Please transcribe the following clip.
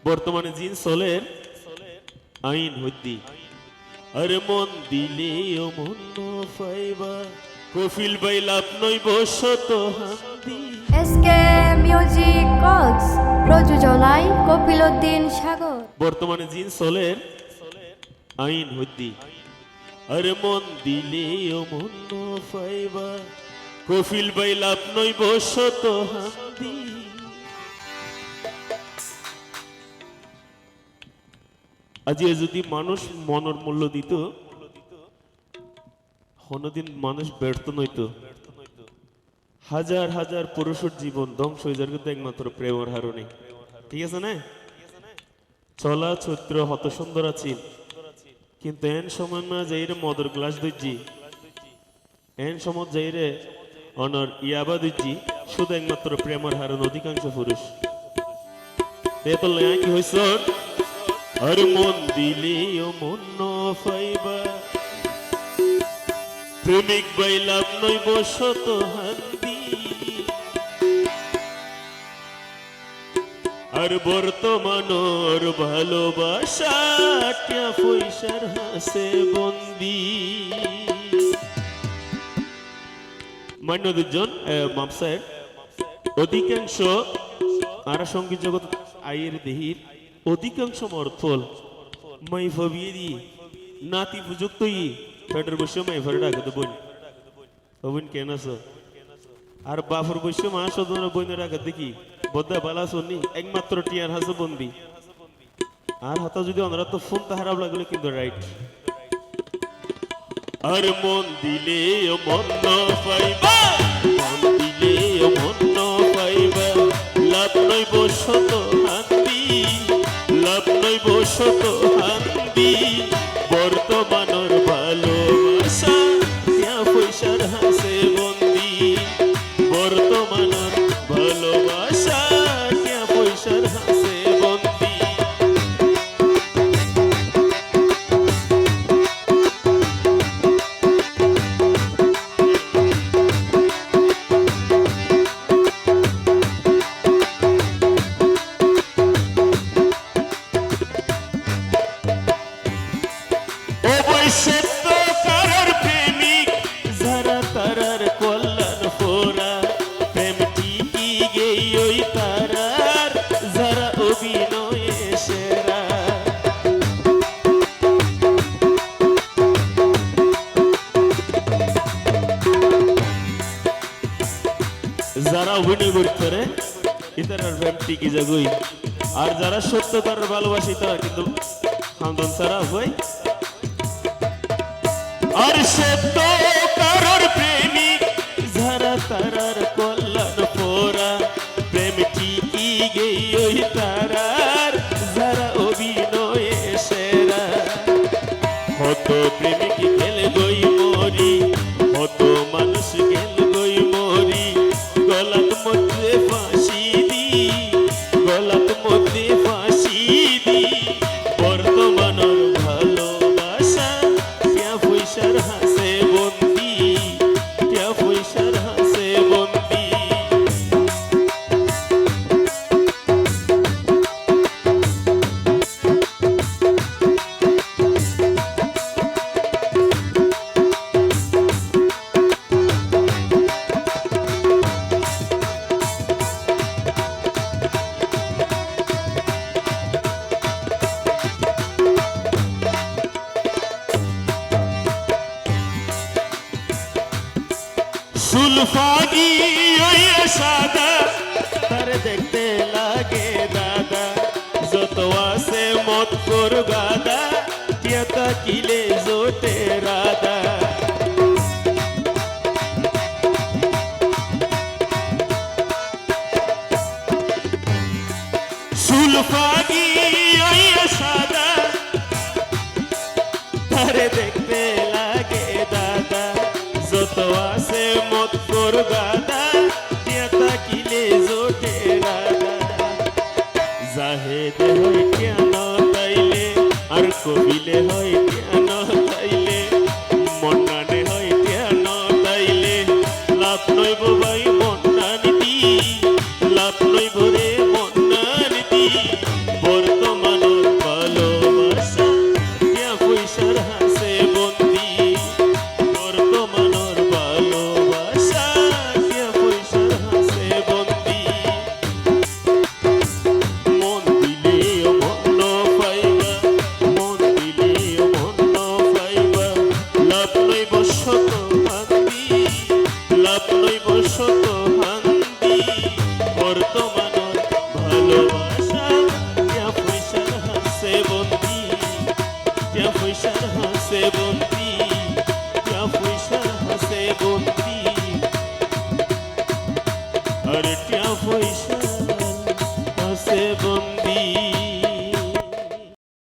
বর্তমানে জিন চলের আইন হইতি আরে মন দিলে ও মন পাইবা কফিল বাই লাভ নই বসত হান্দি এসকে মিউজিক কক্স প্রযোজনায় কপিলউদ্দিন সাগর। বর্তমানে জিন চলের আইন হইতি আরে মন দিলে ও মন পাইবা কফিল বাই লাভ নই বসত হান্দি আজি যদি মানুষ মনের মূল্য দিত কোনদিন মানুষ ব্যর্থ নইত হাজার হাজার পুরুষের জীবন ধ্বংস হয়ে যার কিন্তু একমাত্র প্রেমের হারণে ঠিক আছে না চলা চৈত্র হত সুন্দর আছি কিন্তু এন সময় না যাইরে মদর গ্লাস দিচ্ছি এন সময় যাইরে অনর ইয়াবা দিচ্ছি শুধু একমাত্র প্রেমের হারণ অধিকাংশ পুরুষ এত লেয়া কি হয়েছ আর মন দিলে ও মন পাইবা প্রেমিক বাই লাভ নই বসত হান্দি আর বর্তমানর ভালোবাসা টিয়া পয়সার হাসে বন্দি মান্য দুজন মাপসায় অধিকাংশ আর সঙ্গীত জগৎ আয়ের দেহির অধিকাংশ মর্থল মাই ভাবিয়ে দি নাতি উপযুক্ত ফেডার বসে মাই ফের ডাকে তো বোন বোন কেন আছো আর বাফর বসে মা সদন বইনের ডাকে দেখি বদ্দা বালা শোনি একমাত্র টিয়ার হাসে বন্দি আর হতা যদি ওনারা তো ফোন তা খারাপ লাগলে কিন্তু রাইট আর মন দিলে মন পাইবা মন দিলে মন পাইবা লাভ নই বসত হান্দি লাভ নই বসত হান্দি বর্তমানর ভালোবাসা টিয়া পয়সার হাসে বন্দি বর্তমানর ভালোবাসা টিয়া পয়সার হাসে বন্দি যারা অভিনয় করতে রে ইতারার প্রেম টিকে যাগই আর যারা সত্যতার ভালোবাসে তারা কিন্তু খানদান ছাড়া হয় আর সত্য কারোর প্রেমিক যারা তারার কল্যাণ পোরা প্রেম টিকি গেই ওই তারার যারা অভিনয়ে সেরা কত প্রেমিক গেল গই মরি কত মানুষ গেল গই মরি গলাত মধ্যে ফাঁসি দি গলাত মধ্যে ফাঁসি দি বর্তমানের ভালোবাসা টিয়া পয়সার হাসে বন্দি টিয়া পয়সার হাসে বন্দি সুলফানি ওই সাদা তার দেখতে লাগে দাদা যত আছে মত কর গাদা টিয়াতা কিলে জোটে রাদা সুলফানি ওই সাদা তার দেখতে লাগে দাদা যত আছে মত কর গাদা টিয়াতা কিলে জোটে রাদা জাহেদ হয় কেন তাইলে আর কবিলে হয় কেন